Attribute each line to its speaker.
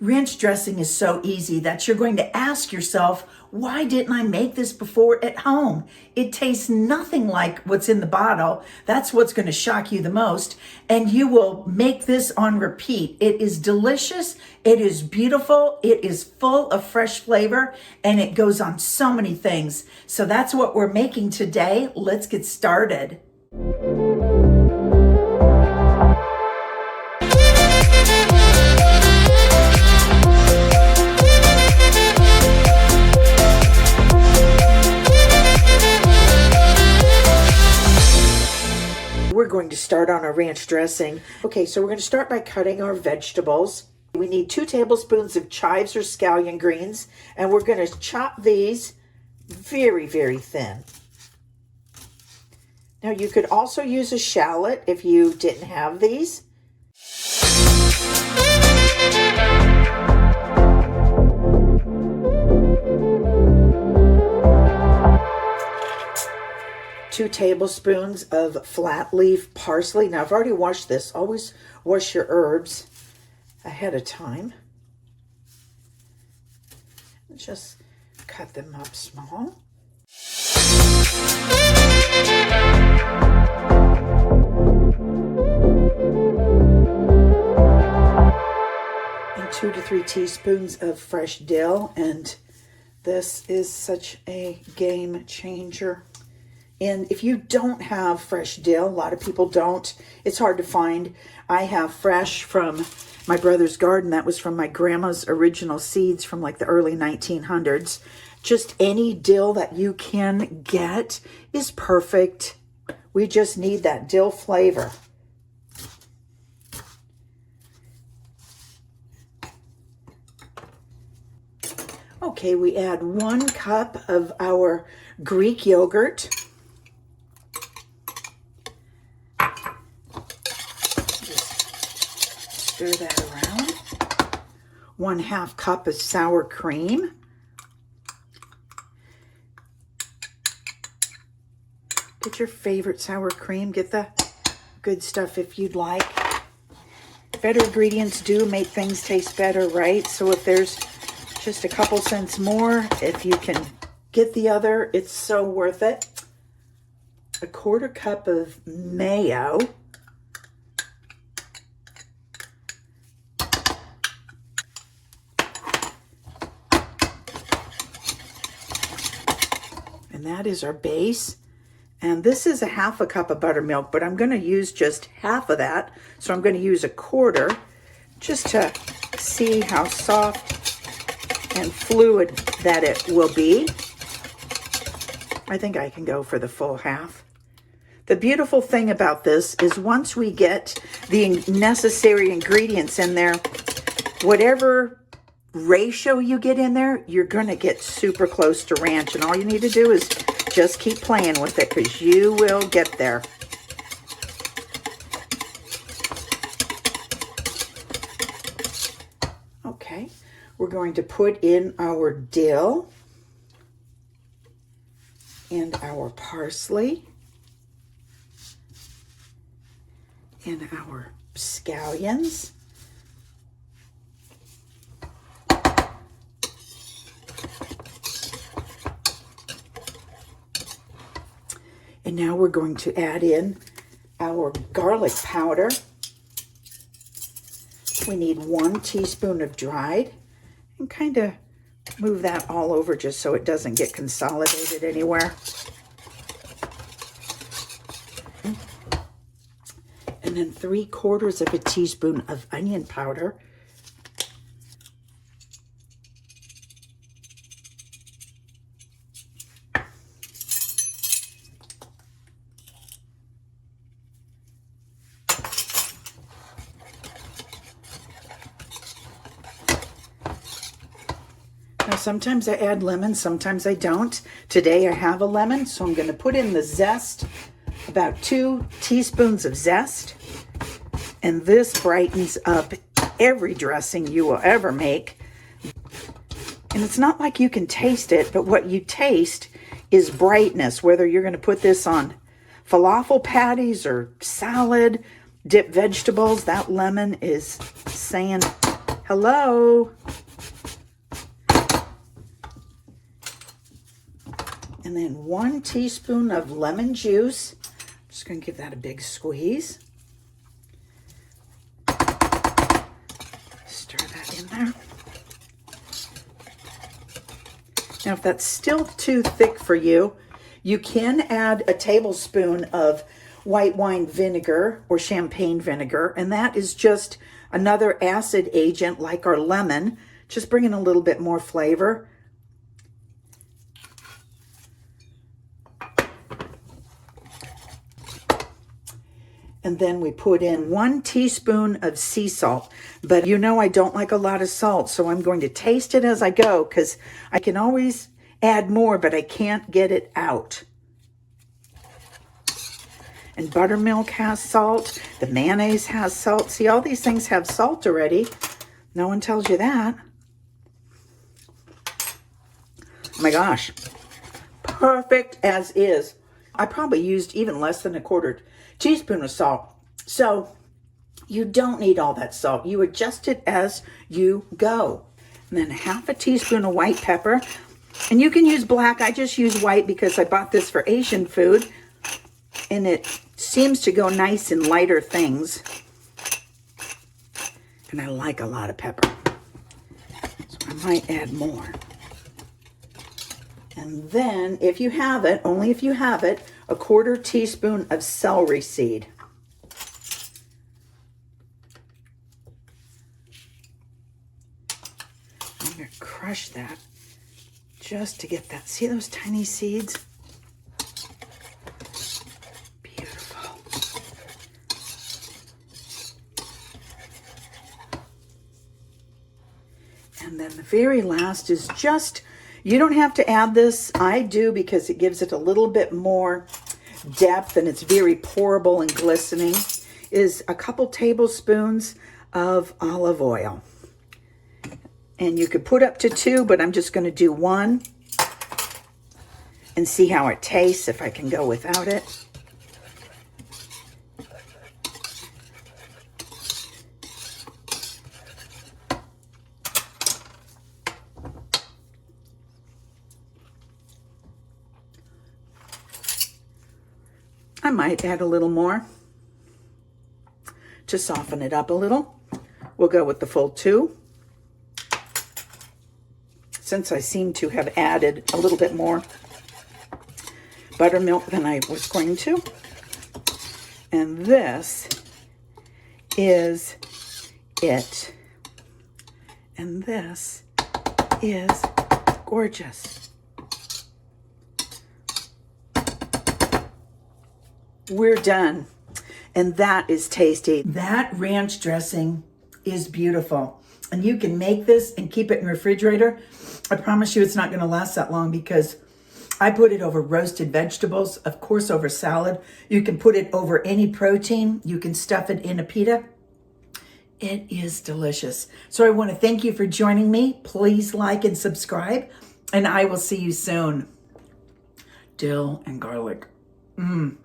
Speaker 1: Ranch dressing is so easy that you're going to ask yourself, why didn't I make this before at home? It tastes nothing like what's in the bottle. That's what's going to shock you the most. And you will make this on repeat. It is delicious. It is beautiful. It is full of fresh flavor, and it goes on so many things. So that's what we're making today. Let's get started. We're going to start on our ranch dressing. Okay, so we're going to start by cutting our vegetables. We need 2 tablespoons of chives or scallion greens, and we're going to chop these very, very thin. Now, you could also use a shallot if you didn't have these. Two tablespoons of flat leaf parsley. Now, I've already washed this. Always wash your herbs ahead of time. Just cut them up small. And 2 to 3 teaspoons of fresh dill. And this is such a game changer. And if you don't have fresh dill, a lot of people don't, it's hard to find. I have fresh from my brother's garden. That was from my grandma's original seeds from like the early 1900s. Just any dill that you can get is perfect. We just need that dill flavor. Okay, we add 1 cup of our Greek yogurt. Stir that around. 1/2 cup of sour cream. Get your favorite sour cream. Get the good stuff if you'd like. Better ingredients do make things taste better, right? So if there's just a couple cents more, if you can get the other, it's so worth it. 1/4 cup of mayo. And that is our base. And this is 1/2 cup of buttermilk, but I'm going to use just half of that. So I'm going to use 1/4 just to see how soft and fluid that it will be. I think I can go for the full half. The beautiful thing about this is once we get the necessary ingredients in there, whatever ratio you get in there, you're going to get super close to ranch. And all you need to do is just keep playing with it because you will get there. Okay, we're going to put in our dill and our parsley and our scallions. And now we're going to add in our garlic powder. We need 1 teaspoon of dried, and kind of move that all over just so it doesn't get consolidated anywhere. And then 3/4 of a teaspoon of onion powder. Now, sometimes I add lemon, sometimes I don't. Today I have a lemon, so I'm going to put in the zest, about 2 teaspoons of zest. And this brightens up every dressing you will ever make. And it's not like you can taste it, but what you taste is brightness, whether you're going to put this on falafel patties or salad, dip vegetables. That lemon is saying Hello. And then 1 teaspoon of lemon juice. I'm just going to give that a big squeeze. Stir that in there. Now, if that's still too thick for you, you can add a tablespoon of white wine vinegar or champagne vinegar, and that is just another acid agent like our lemon, just bringing a little bit more flavor. And then we put in 1 teaspoon of sea salt. But you know I don't like a lot of salt, so I'm going to taste it as I go because I can always add more, but I can't get it out. And buttermilk has salt. The mayonnaise has salt. See, all these things have salt already. No one tells you that. Oh my gosh. Perfect as is. I probably used even less than a 1/4 teaspoon of salt. So you don't need all that salt. You adjust it as you go. And then 1/2 teaspoon of white pepper. And you can use black. I just use white because I bought this for Asian food. And it seems to go nice in lighter things. And I like a lot of pepper. So I might add more. And then, if you have it, only if you have it, a 1/4 teaspoon of celery seed. I'm going to crush that just to get that. See those tiny seeds? Beautiful. And then the very last is just, you don't have to add this. I do because it gives it a little bit more depth and it's very pourable and glistening, is a couple tablespoons of olive oil. And you could put up to 2, but I'm just going to do 1 and see how it tastes, if I can go without it. I might add a little more to soften it up a little. We'll go with the full 2. Since I seem to have added a little bit more buttermilk than I was going to. And this is it. And this is gorgeous. We're done. And that is tasty. That ranch dressing is beautiful. And you can make this and keep it in the refrigerator. I promise you it's not going to last that long because I put it over roasted vegetables, of course over salad. You can put it over any protein. You can stuff it in a pita. It is delicious. So I want to thank you for joining me. Please like and subscribe, and I will see you soon. Dill and garlic. Mmm.